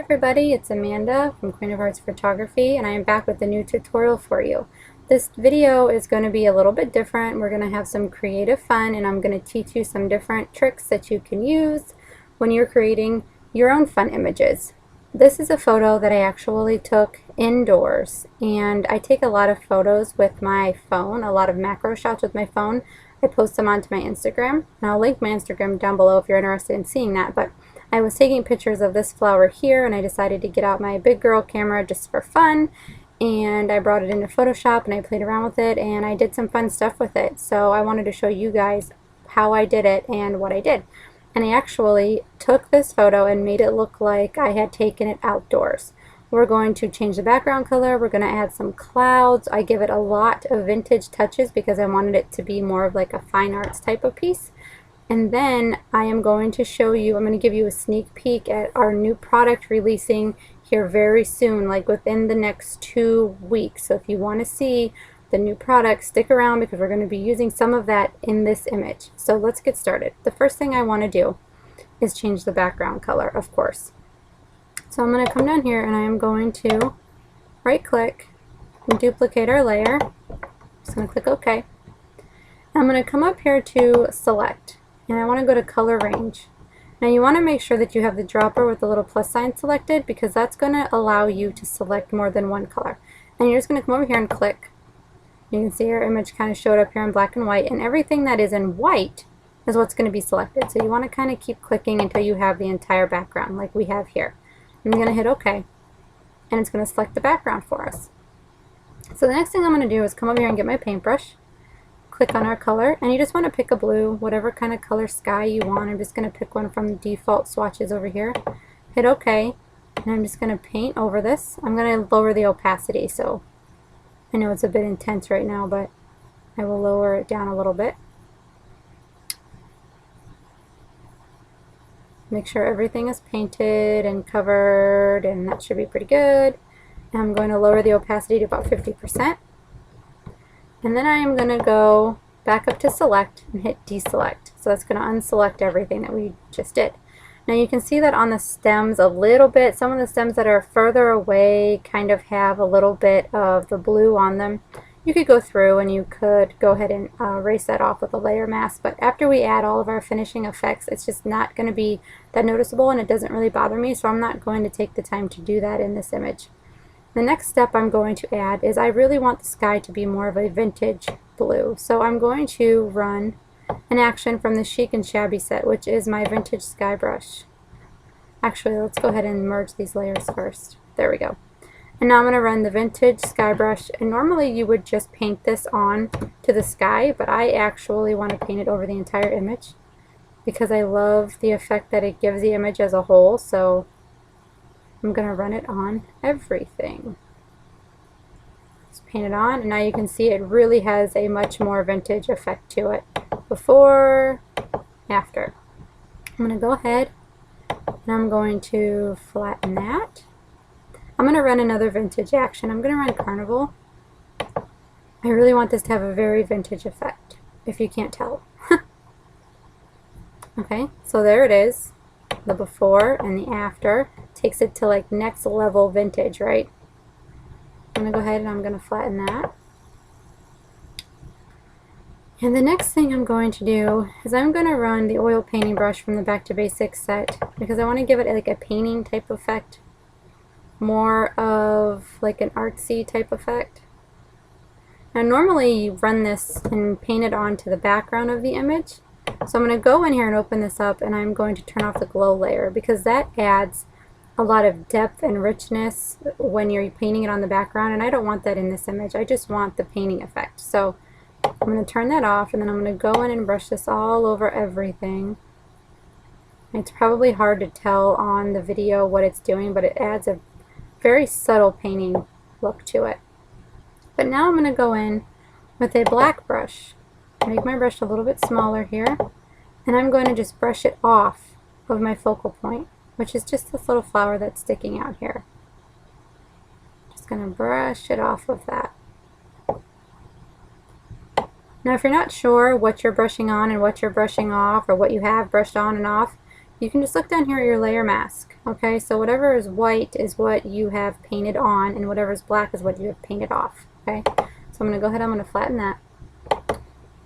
everybody, it's Amanda from Queen of Hearts Photography, and I am back with a new tutorial for you. This video is going to be a little bit different. We're going to have some creative fun, and I'm going to teach you some different tricks that you can use when you're creating your own fun images. This is a photo that I actually took indoors, and I take a lot of photos with my phone, a lot of macro shots with my phone. I post them onto my Instagram, and I'll link my Instagram down below if you're interested in seeing that. But I was taking pictures of this flower here, and I decided to get out my big girl camera just for fun, and I brought it into Photoshop and I played around with it and I did some fun stuff with it. So I wanted to show you guys how I did it and what I did. And I actually took this photo and made it look like I had taken it outdoors. We're going to change the background color, we're going to add some clouds. I give it a lot of vintage touches because I wanted it to be more of like a fine arts type of piece. And then I am going to show you, I'm going to give you a sneak peek at our new product releasing here very soon, like within the next 2 weeks. So if you want to see the new product, stick around because we're going to be using some of that in this image. So let's get started. The first thing I want to do is change the background color, of course. So I'm going to come down here and I am going to right click and duplicate our layer. Just going to click OK. I'm going to come up here to select. And I want to go to color range. Now you want to make sure that you have the dropper with the little plus sign selected because that's going to allow you to select more than one color. And you're just going to come over here and click. You can see our image kind of showed up here in black and white, and everything that is in white is what's going to be selected. So you want to kind of keep clicking until you have the entire background like we have here. I'm going to hit OK, and it's going to select the background for us. So the next thing I'm going to do is come over here and get my paintbrush. Click on our color, and you just want to pick a blue, whatever kind of color sky you want. I'm just going to pick one from the default swatches over here. Hit OK, and I'm just going to paint over this. I'm going to lower the opacity, so I know it's a bit intense right now, but I will lower it down a little bit. Make sure everything is painted and covered, and that should be pretty good. And I'm going to lower the opacity to about 50%. And then I am going to go back up to select and hit deselect. So that's going to unselect everything that we just did. Now you can see that on the stems a little bit. Some of the stems that are further away kind of have a little bit of the blue on them. You could go through and you could go ahead and erase that off with a layer mask. But after we add all of our finishing effects, it's just not going to be that noticeable and it doesn't really bother me. So I'm not going to take the time to do that in this image. The next step I'm going to add is I really want the sky to be more of a vintage blue. So I'm going to run an action from the Chic and Shabby set, which is my vintage sky brush. Actually, let's go ahead and merge these layers first. There we go. And now I'm going to run the vintage sky brush. And normally you would just paint this on to the sky, but I actually want to paint it over the entire image because I love the effect that it gives the image as a whole. So I'm going to run it on everything. Just paint it on, and now you can see it really has a much more vintage effect to it. Before, after. I'm going to go ahead and I'm going to flatten that. I'm going to run another vintage action. I'm going to run Carnival. I really want this to have a very vintage effect, if you can't tell. Okay, so there it is. The before and the after takes it to like next level vintage, right? I'm going to go ahead and I'm going to flatten that. And the next thing I'm going to do is I'm going to run the oil painting brush from the Back to Basics set because I want to give it like a painting type effect, more of like an artsy type effect. Now normally you run this and paint it onto the background of the image. So I'm going to go in here and open this up, and I'm going to turn off the glow layer because that adds a lot of depth and richness when you're painting it on the background, and I don't want that in this image. I just want the painting effect. So I'm going to turn that off, and then I'm going to go in and brush this all over everything. It's probably hard to tell on the video what it's doing, but it adds a very subtle painting look to it. But now I'm going to go in with a black brush. Make my brush a little bit smaller here, and I'm going to just brush it off of my focal point, which is just this little flower that's sticking out here. Just going to brush it off of that. Now if you're not sure what you're brushing on and what you're brushing off, or what you have brushed on and off, you can just look down here at your layer mask. Okay, so whatever is white is what you have painted on, and whatever is black is what you have painted off. Okay, so I'm going to go ahead, I'm going to flatten that.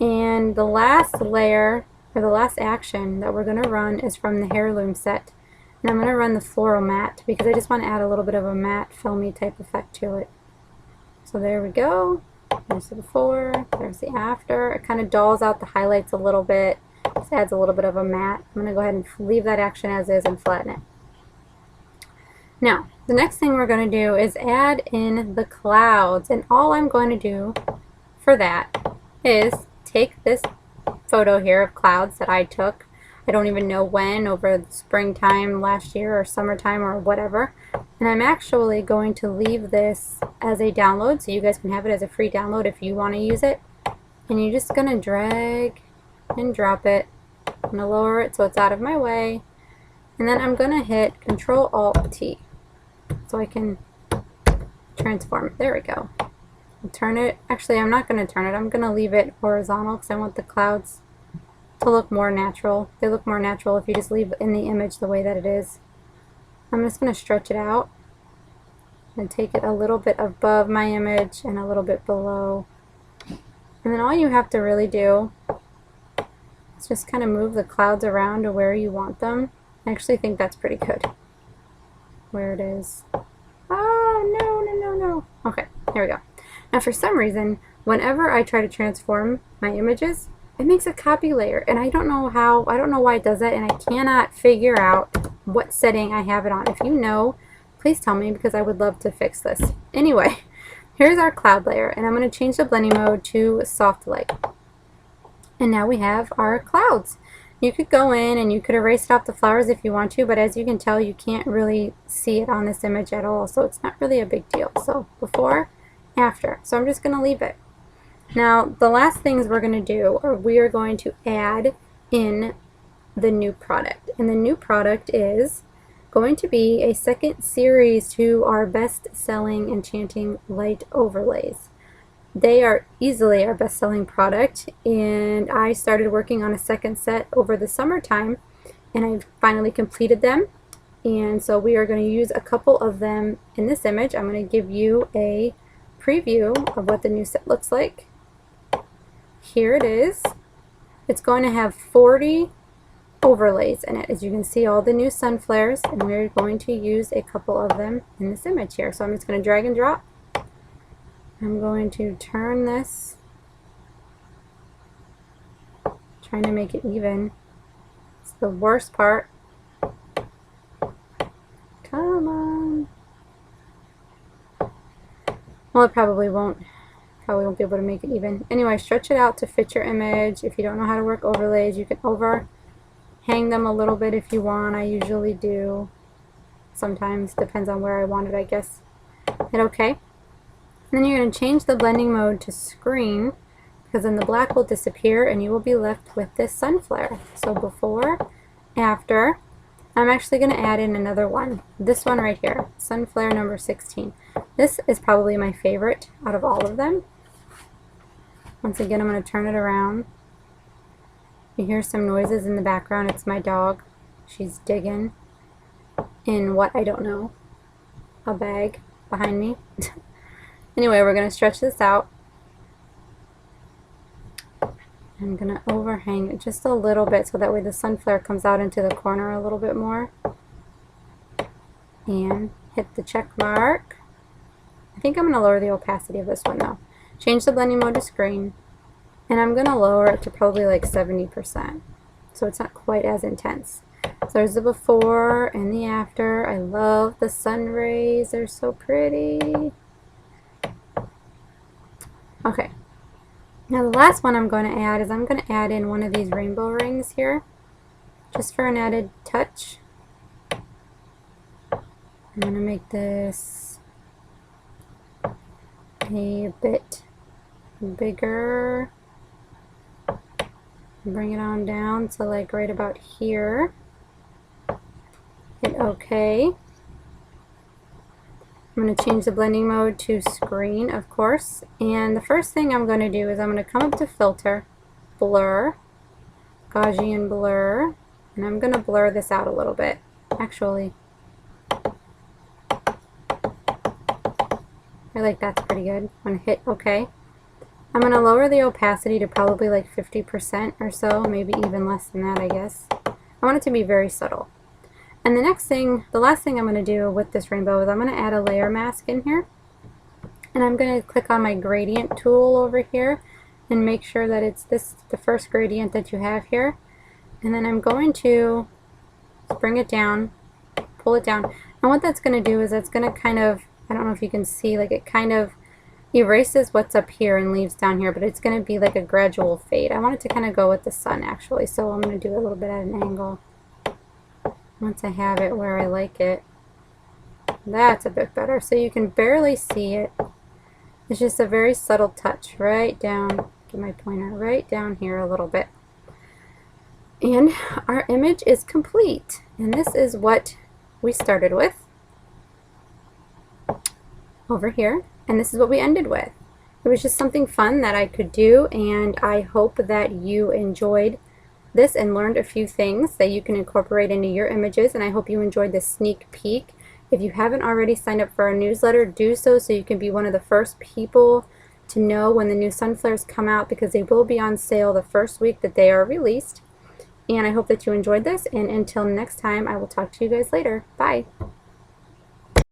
And the last layer, or the last action that we're going to run is from the heirloom set. And I'm going to run the floral matte because I just want to add a little bit of a matte filmy type effect to it. So there we go. There's the before, there's the after. It kind of dulls out the highlights a little bit. Just adds a little bit of a matte. I'm going to go ahead and leave that action as is and flatten it. Now, the next thing we're going to do is add in the clouds. And all I'm going to do for that is take this photo here of clouds that I took. I don't even know when, over the springtime last year or summertime or whatever. And I'm actually going to leave this as a download so you guys can have it as a free download if you want to use it. And you're just going to drag and drop it. I'm going to lower it so it's out of my way. And then I'm going to hit Control-Alt-T so I can transform it. There we go. I'll turn it. Actually, I'm not going to turn it. I'm going to leave it horizontal because I want the clouds to look more natural. They look more natural if you just leave in the image the way that it is. I'm just going to stretch it out and take it a little bit above my image and a little bit below. And then all you have to really do is just kind of move the clouds around to where you want them. I actually think that's pretty good. Where it is. Oh, no, no, no, no. Okay, here we go. Now for some reason, whenever I try to transform my images, it makes a copy layer, and I don't know how, I don't know why it does that, and I cannot figure out what setting I have it on. If you know, please tell me because I would love to fix this. Anyway, here's our cloud layer, and I'm going to change the blending mode to soft light. And now we have our clouds. You could go in and you could erase off the flowers if you want to, but as you can tell, you can't really see it on this image at all, so it's not really a big deal. So before, after. So I'm just going to leave it. Now, the last things we're going to do are we are going to add in the new product. And the new product is going to be a second series to our best-selling enchanting light overlays. They are easily our best-selling product, and I started working on a second set over the summertime, and I've finally completed them. And so we are going to use a couple of them in this image. I'm going to give you a preview of what the new set looks like. Here it is. It's going to have 40 overlays in it. As you can see, all the new sun flares, and we're going to use a couple of them in this image here. So I'm just going to drag and drop. I'm going to turn this, trying to make it even. It's the worst part. Come on. Well, it probably won't. Probably won't be able to make it even. Anyway, stretch it out to fit your image. If you don't know how to work overlays, you can overhang them a little bit if you want. I usually do. Sometimes, depends on where I want it, I guess. Hit OK. And then you're going to change the blending mode to screen, because then the black will disappear and you will be left with this sun flare. So before, after, I'm actually going to add in another one. This one right here, sun flare number 16. This is probably my favorite out of all of them. Once again, I'm going to turn it around. You hear some noises in the background. It's my dog. She's digging in what I don't know. A bag behind me. Anyway, we're going to stretch this out. I'm going to overhang it just a little bit so that way the sun flare comes out into the corner a little bit more. And hit the check mark. I think I'm going to lower the opacity of this one though. Change the blending mode to screen. And I'm going to lower it to probably like 70%. So it's not quite as intense. So there's the before and the after. I love the sun rays. They're so pretty. Okay, now the last one I'm going to add is I'm going to add in one of these rainbow rings here, just for an added touch. I'm going to make this a bit bigger. Bring it on down to like right about here. Hit OK. I'm going to change the blending mode to screen, of course. And the first thing I'm going to do is I'm going to come up to filter, blur, Gaussian blur, And I'm going to blur this out a little bit. Actually, I like that's pretty good. I'm going to hit OK. I'm going to lower the opacity to probably like 50% or so, maybe even less than that, I guess. I want it to be very subtle. And the last thing I'm going to do with this rainbow is I'm going to add a layer mask in here. And I'm going to click on my gradient tool over here and make sure that it's the first gradient that you have here. And then I'm going to bring it down, pull it down. And what that's going to do is it's going to kind of, I don't know if you can see, like it kind of erases what's up here and leaves down here, but it's going to be like a gradual fade. I want it to kind of go with the sun actually, so I'm going to do it a little bit at an angle. Once I have it where I like it, that's a bit better. So you can barely see it. It's just a very subtle touch right down, get my pointer right down here a little bit. And our image is complete. And this is what we started with over here. And this is what we ended with. It was just something fun that I could do, and I hope that you enjoyed this and learned a few things that you can incorporate into your images, and I hope you enjoyed this sneak peek. If you haven't already signed up for our newsletter, do so you can be one of the first people to know when the new sunflares come out, because they will be on sale the first week that they are released. And I hope that you enjoyed this, and until next time, I will talk to you guys later. Bye!